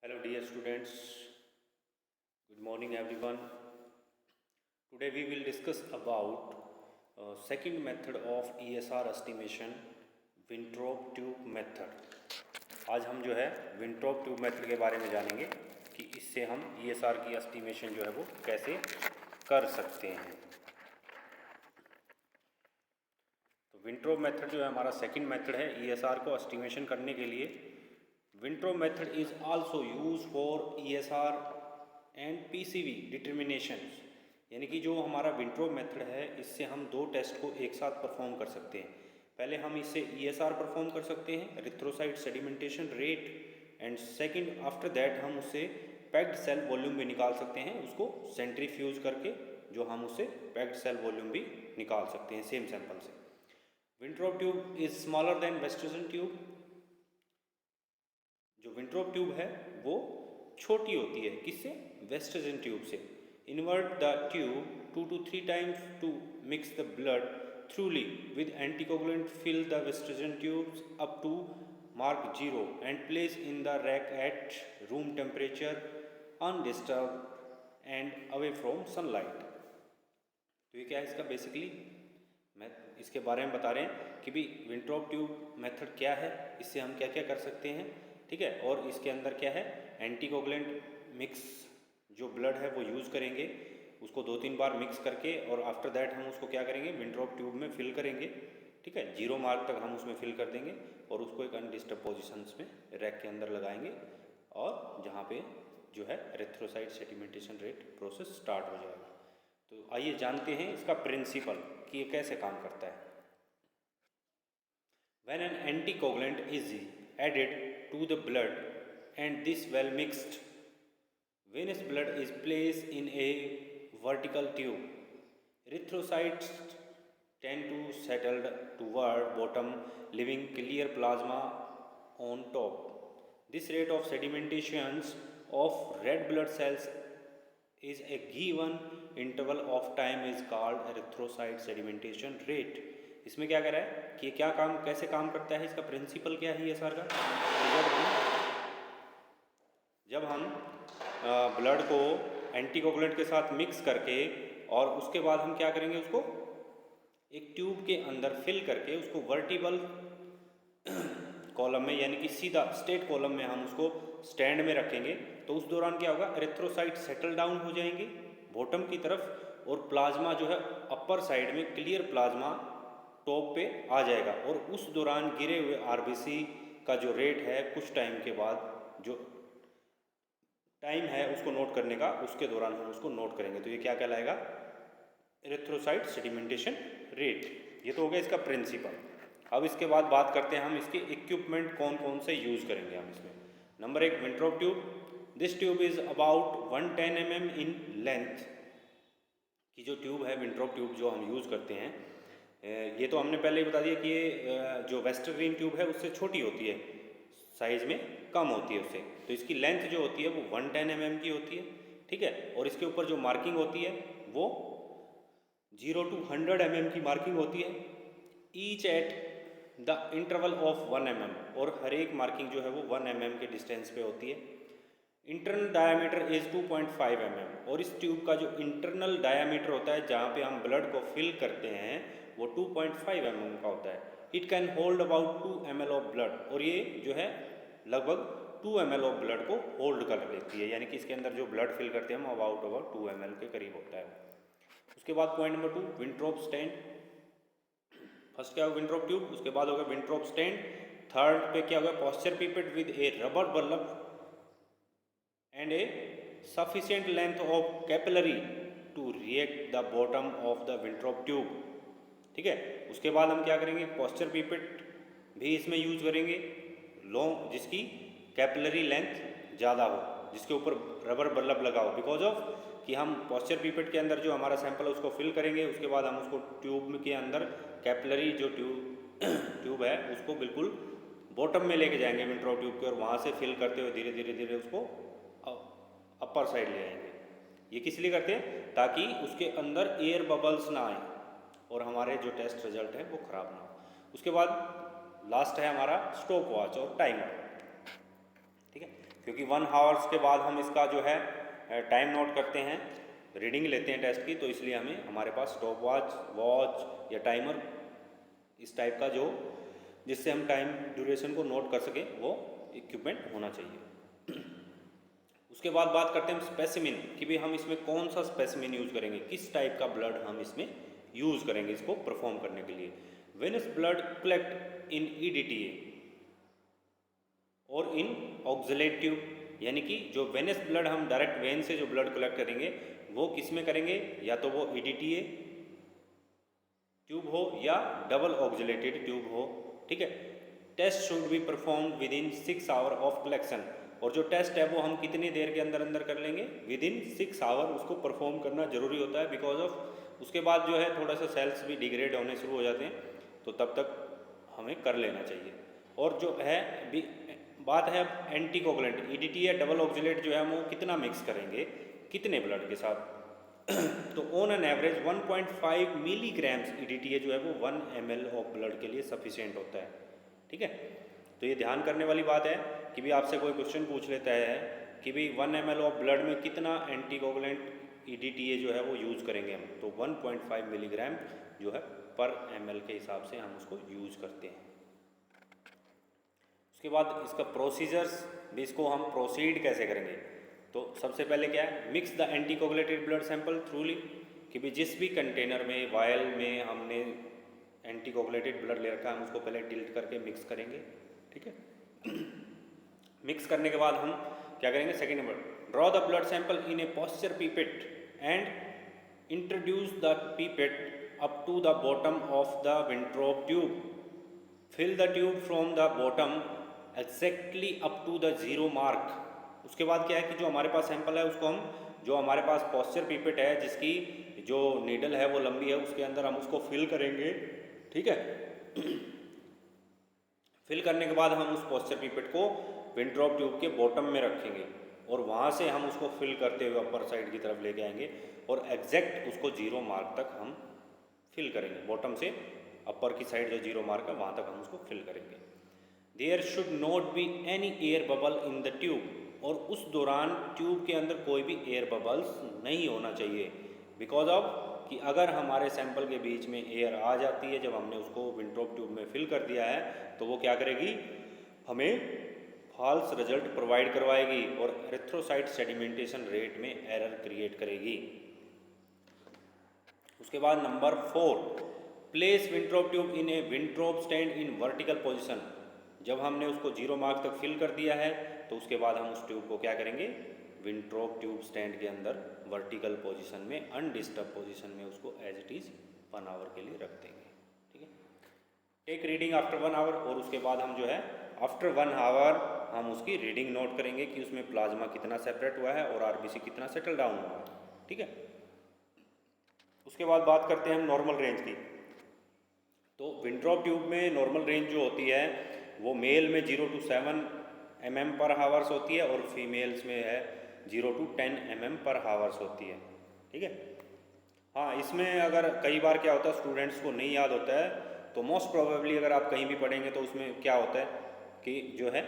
Hello dear students, good morning everyone. Today we will discuss about second method of ESR estimation, Winthrop tube method. आज हम जो है Winthrop tube method के बारे में जानेंगे कि इससे हम ESR की estimation जो है वो कैसे कर सकते हैं। तो Winthrop method जो है हमारा सेकंड मेथड है ESR को estimation करने के लिए। Winthrop method is also used for ESR and PCV determinations, यानी कि जो हमारा Winthrop method है इससे हम दो टेस्ट को एक साथ परफॉर्म कर सकते हैं। पहले हम इससे ESR परफॉर्म कर सकते हैं, erythrocyte sedimentation rate, and second after that हम उससे पैक्ड सेल वॉल्यूम भी निकाल सकते हैं, उसको सेंट्रीफ्यूज करके जो हम उससे पैक्ड सेल वॉल्यूम भी निकाल सकते हैं सेम सैंपल से। Winthrop tube is smaller than Western tube। जो Winthrop ट्यूब है वो छोटी होती है, किससे? वेस्टर्न ट्यूब से। Invert the tube 2 to 3 times to mix the blood thoroughly with anticoagulant, fill the Western tubes up to mark 0 and place in the rack at room temperature undisturbed and away from sunlight। तो ये क्या है इसका basically मैं इसके बारे में बता रहे हैं कि भी Winthrop ट्यूब मेथड क्या है, इससे हम क्या क्या कर सकते हैं, ठीक है। और इसके अंदर क्या है, एंटीकोगुलेंट मिक्स जो ब्लड है वो यूज़ करेंगे, उसको 2-3 बार मिक्स करके, और आफ्टर दैट हम उसको क्या करेंगे, Winthrop ट्यूब में फिल करेंगे, ठीक है। 0 मार्क तक हम उसमें फिल कर देंगे और उसको एक अनडिस्टर्ब पोजिशंस में रैक के अंदर लगाएंगे, और जहाँ पे जो है erythrocyte sedimentation rate process start हो जाएगा। तो आइए जानते हैं इसका प्रिंसिपल कि ये कैसे काम करता है। When an anticoagulant is added to the blood and this well mixed venous blood is placed in a vertical tube, erythrocytes tend to settle toward bottom, leaving clear plasma on top. This rate of sedimentations of red blood cells is a given interval of time is called erythrocyte sedimentation rate। इसमें क्या कर रहा है कि क्या काम कैसे काम करता है, इसका प्रिंसिपल क्या है ESR का। जब हम ब्लड को एंटीकोगुलेंट के साथ मिक्स करके और उसके बाद हम क्या करेंगे, उसको एक ट्यूब के अंदर फिल करके उसको वर्टिकल कॉलम में यानी कि सीधा स्ट्रेट कॉलम में हम उसको स्टैंड में रखेंगे, तो उस दौरान क्या होगा, एरिथ्रोसाइट सेटल डाउन हो जाएंगे बॉटम की तरफ, और प्लाज्मा जो है अपर साइड में क्लियर प्लाज्मा टॉप पे आ जाएगा। और उस दौरान गिरे हुए आरबीसी का जो रेट है कुछ टाइम के बाद, जो टाइम है उसको नोट करने का, उसके दौरान हम उसको नोट करेंगे। तो ये क्या कहलाएगा, एरिथ्रोसाइट सेडिमेंटेशन रेट। ये तो हो गया इसका प्रिंसिपल। अब इसके बाद बात करते हैं हम इसके इक्विपमेंट कौन कौन से यूज़ करेंगे हम इसमें। Number 1 Winthrop tube. This tube is about 110 mm in length की जो ट्यूब है Winthrop ट्यूब जो हम यूज़ करते हैं, ये तो हमने पहले ही बता दिया कि ये जो वेस्टर्न ट्यूब है उससे छोटी होती है, साइज़ में कम होती है उससे। तो इसकी लेंथ जो होती है वो 110 mm की होती है, ठीक है। और इसके ऊपर जो मार्किंग होती है वो 0 to 100 mm की मार्किंग होती है, each at the interval of 1 mm, और हर एक मार्किंग जो है वो 1 mm के डिस्टेंस पे होती है। इंटरनल डायामीटर इज़ 2.5 mm, और इस ट्यूब का जो इंटरनल डायामीटर होता है जहाँ पे हम ब्लड को फिल करते हैं वो 2.5 mm का होता है। It can hold about 2 ml of blood, और ये जो है लगभग 2 ml ऑफ ब्लड को होल्ड कर लेती है, यानी कि इसके अंदर जो ब्लड फिल करते हैं हम अबाउट 2 ml के करीब होता है। उसके बाद point number 2 Winthrop stand. First क्या होगा Winthrop ट्यूब, उसके बाद होगा Winthrop स्टैंड। थर्ड पे क्या होगा, Pasteur pipette with a rubber bulb and a sufficient length of capillary to react the bottom of the Winthrop tube, ठीक है। उसके बाद हम क्या करेंगे, पॉस्चर पिपेट भी इसमें यूज करेंगे, लॉन्ग जिसकी कैपिलरी लेंथ ज़्यादा हो, जिसके ऊपर रबर बल्ब लगा हो, बिकॉज ऑफ कि हम पॉस्चर पिपेट के अंदर जो हमारा सैंपल है उसको फिल करेंगे, उसके बाद हम उसको ट्यूब के अंदर कैपिलरी जो ट्यूब है उसको बिल्कुल बॉटम में लेके जाएंगे Winthrop ट्यूब के, और वहाँ से फिल करते हुए धीरे धीरे धीरे उसको अपर साइड ले आएंगे। ये किस लिए करते हैं, ताकि उसके अंदर एयर बबल्स ना आए और हमारे जो टेस्ट रिजल्ट है वो ख़राब ना हो। उसके बाद लास्ट है हमारा स्टॉप वॉच और टाइमर, ठीक है। क्योंकि 1 आवर्स के बाद हम इसका जो है टाइम नोट करते हैं, रीडिंग लेते हैं टेस्ट की, तो इसलिए हमें हमारे पास स्टॉप वॉच या टाइमर इस टाइप का जो जिससे हम टाइम ड्यूरेशन को नोट कर सकें वो इक्विपमेंट होना चाहिए। उसके बाद बात करते हैं हम स्पेसिमिन कि भाई हम इसमें कौन सा स्पेसिमिन यूज़ करेंगे, किस टाइप का ब्लड हम इसमें यूज़ करेंगे इसको परफॉर्म करने के लिए। वेनस ब्लड कलेक्ट इन EDTA और इन ऑक्सलेट ट्यूब, यानी कि जो वेनस ब्लड हम डायरेक्ट वेन से जो ब्लड कलेक्ट करेंगे वो किस में करेंगे, या तो वो EDTA ट्यूब हो या डबल ऑक्सलेटेड ट्यूब हो, ठीक है। Test should be perform within 6 hour of collection, और जो टेस्ट है वो हम कितनी देर के अंदर अंदर कर लेंगे, विद इन 6 आवर उसको परफॉर्म करना जरूरी होता है, बिकॉज ऑफ उसके बाद जो है थोड़ा सा सेल्स भी डिग्रेड होने शुरू हो जाते हैं, तो तब तक हमें कर लेना चाहिए। और जो है बात है एंटीकोगुलेंट EDTA या डबल ऑक्सलेट जो है वो कितना मिक्स करेंगे कितने ब्लड के साथ, तो on an average 1.5 milligrams EDTA जो है वो 1 ml ऑफ ब्लड के लिए सफिशिएंट होता है, ठीक है। तो ये ध्यान करने वाली बात है कि भी आपसे कोई क्वेश्चन पूछ लेता है कि भाई 1 ml ऑफ ब्लड में कितना एंटीकोगुलेंट EDTA जो है वो यूज़ करेंगे हम, तो 1.5 मिलीग्राम जो है पर ml के हिसाब से हम उसको यूज़ करते हैं। उसके बाद इसका प्रोसीजर्स भी, इसको हम प्रोसीड कैसे करेंगे, तो सबसे पहले क्या है, mix the anticoagulated blood sample thoroughly, कि भी जिस भी कंटेनर में वायल में हमने एंटीकोगुलेटेड ब्लड ले रखा है हम उसको पहले टिल्ट करके मिक्स करेंगे, ठीक है। मिक्स करने के बाद हम क्या करेंगे, second number, draw the blood sample in a Pasteur pipette and introduce the pipette up to the bottom of the Wintrobe tube, fill the tube from the bottom exactly up to the 0 mark. उसके बाद क्या है कि जो हमारे पास sample है उसको हम, जो हमारे पास पॉस्चर पीपेट है जिसकी जो नीडल है वो लंबी है, उसके अंदर हम उसको फिल करेंगे, ठीक है। फिल करने के बाद हम उस पॉस्चर पीपेट को विंट्रोप ट्यूब के बॉटम में रखेंगे और वहाँ से हम उसको फिल करते हुए अपर साइड की तरफ लेके आएंगे और एग्जैक्ट उसको 0 मार्क तक हम फिल करेंगे, बॉटम से अपर की साइड जो 0 मार्क है वहाँ तक हम उसको फिल करेंगे। There should not be any air bubble in the tube, और उस दौरान ट्यूब के अंदर कोई भी एयर बबल्स नहीं होना चाहिए, बिकॉज ऑफ कि अगर हमारे सैंपल के बीच में एयर आ जाती है जब हमने उसको विंट्रोप ट्यूब में फिल कर दिया है, तो वो क्या करेगी, हमें फॉल्स रिजल्ट प्रोवाइड करवाएगी और एरिथ्रोसाइट सेडिमेंटेशन रेट में एरर क्रिएट करेगी। उसके बाद number 4, place Wintrobe tube in A Wintrobe stand in vertical position. जब हमने उसको 0 मार्क तक फिल कर दिया है तो उसके बाद हम उस ट्यूब को क्या करेंगे, विंट्रोप ट्यूब स्टैंड के अंदर वर्टिकल पोजीशन में अनडिस्टर्ब पोजीशन में उसको एज इट इज़ 1 आवर के लिए रख देंगे, ठीक है। टेक रीडिंग आफ्टर 1 आवर, और उसके बाद हम जो है आफ्टर 1 आवर हम उसकी रीडिंग नोट करेंगे कि उसमें प्लाज्मा कितना सेपरेट हुआ है और RBC कितना सेटल डाउन हुआ है, ठीक है। उसके बाद बात करते हैं हम नॉर्मल रेंज की। तो विंट्रोप ट्यूब में नॉर्मल रेंज जो होती है वो मेल में 0 to 7 mm पर हावर्स होती है और फीमेल्स में है 0 to 10 mm पर हावर्स होती है, ठीक है। हाँ, इसमें अगर कई बार क्या होता है स्टूडेंट्स को नहीं याद होता है, तो मोस्ट प्रोबेबली अगर आप कहीं भी पढ़ेंगे तो उसमें क्या होता है कि जो है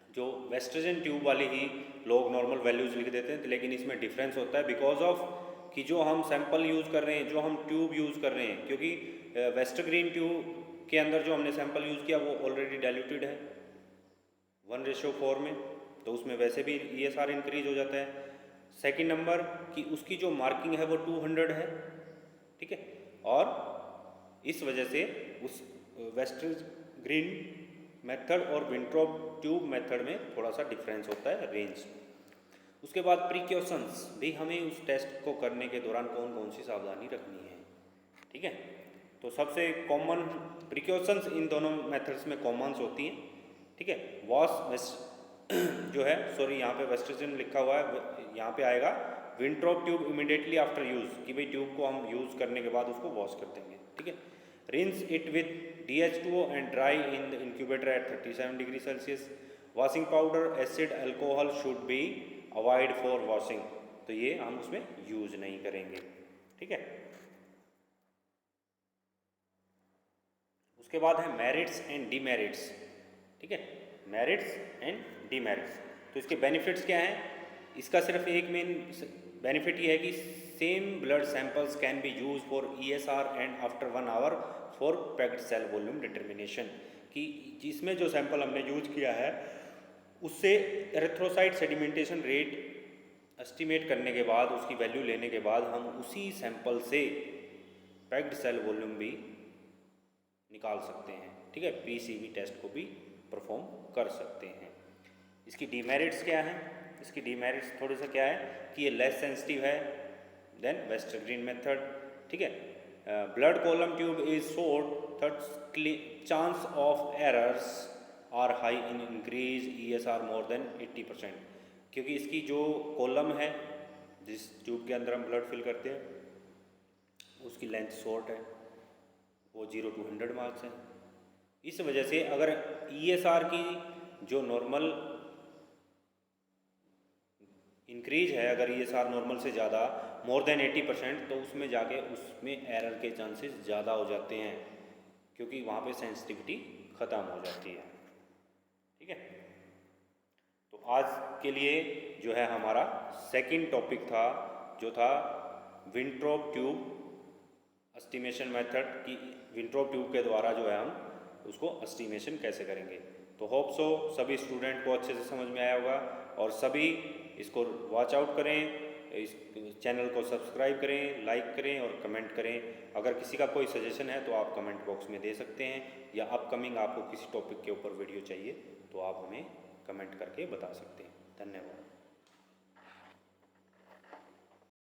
जो वेस्टर्न ट्यूब वाली ही लोग नॉर्मल वैल्यूज़ लिख देते हैं, लेकिन इसमें डिफरेंस होता है बिकॉज ऑफ कि जो हम सैंपल यूज़ कर रहे हैं, जो हम ट्यूब यूज़ कर रहे हैं, क्योंकि वेस्टर्न ट्यूब के अंदर जो हमने सैंपल यूज़ किया वो ऑलरेडी डाइल्यूटेड है 1:4 में, तो उसमें वैसे भी ये सारा इंक्रीज हो जाता है। सेकंड नंबर कि उसकी जो मार्किंग है वो 200 है, ठीक है, और इस वजह से उस वेस्टर्न ग्रीन मेथड और विंट्रोप ट्यूब मेथड में थोड़ा सा डिफरेंस होता है रेंज। उसके बाद प्रिकॉशंस भी हमें उस टेस्ट को करने के दौरान कौन कौन सी सावधानी रखनी है, ठीक है। तो सबसे कॉमन प्रिकॉशंस इन दोनों मेथड्स में कॉमन्स होती हैं, ठीक है। वॉश जो है, सॉरी यहाँ पे वेस्टर्न लिखा हुआ है, यहाँ पे आएगा Wintrobe tube immediately after use, कि भाई ट्यूब को हम यूज़ करने के बाद उसको वॉश कर देंगे, ठीक है। Rinse it with DH2O and dry in the incubator at 37 degree Celsius. Washing powder, acid, alcohol should be avoid for washing, तो ये हम उसमें यूज नहीं करेंगे, ठीक है। उसके बाद है मेरिट्स एंड डीमेरिट्स, ठीक है। Merits and demerits. तो इसके बेनिफिट्स क्या हैं? इसका सिर्फ एक मेन बेनिफिट ये है कि same blood samples can be use for ESR and after 1 hour for packed cell volume determination, कि जिसमें जो सैंपल हमने यूज किया है उससे एरिथ्रोसाइट सेडिमेंटेशन रेट एस्टिमेट करने के बाद, उसकी वैल्यू लेने के बाद हम उसी सैंपल से पैक्ड सेल वॉल्यूम भी निकाल सकते हैं, ठीक है, PCV टेस्ट को भी परफॉर्म कर सकते हैं। इसकी डीमेरिट्स क्या हैं? इसकी डीमेरिट्स थोड़ा सा क्या है कि ये लेस सेंसिटिव है देन वेस्टरग्रीन मेथड, ठीक है। Blood column tube is short, chance of errors are high in increase ESR more than 80%, क्योंकि इसकी जो कॉलम है जिस ट्यूब के अंदर हम ब्लड फिल करते हैं उसकी लेंथ शॉर्ट है, वो 0 to 100 मार्क्स है। इस वजह से अगर ESR की जो नॉर्मल इंक्रीज है, अगर ESR नॉर्मल से ज़्यादा मोर देन 80%, तो उसमें जाके उसमें एरर के चांसेस ज़्यादा हो जाते हैं, क्योंकि वहाँ पे सेंसिटिविटी ख़त्म हो जाती है, ठीक है। तो आज के लिए जो है हमारा सेकंड टॉपिक था, जो था विंट्रॉप ट्यूब एस्टिमेशन मेथड, की विंट्रॉप ट्यूब के द्वारा जो है हम उसको एस्टिमेशन कैसे करेंगे। तो होप सो सभी स्टूडेंट को अच्छे से समझ में आया होगा, और सभी इसको वॉच आउट करें, इस चैनल को सब्सक्राइब करें, लाइक करें और कमेंट करें। अगर किसी का कोई सजेशन है तो आप कमेंट बॉक्स में दे सकते हैं, या अपकमिंग आपको किसी टॉपिक के ऊपर वीडियो चाहिए तो आप हमें कमेंट करके बता सकते हैं। धन्यवाद।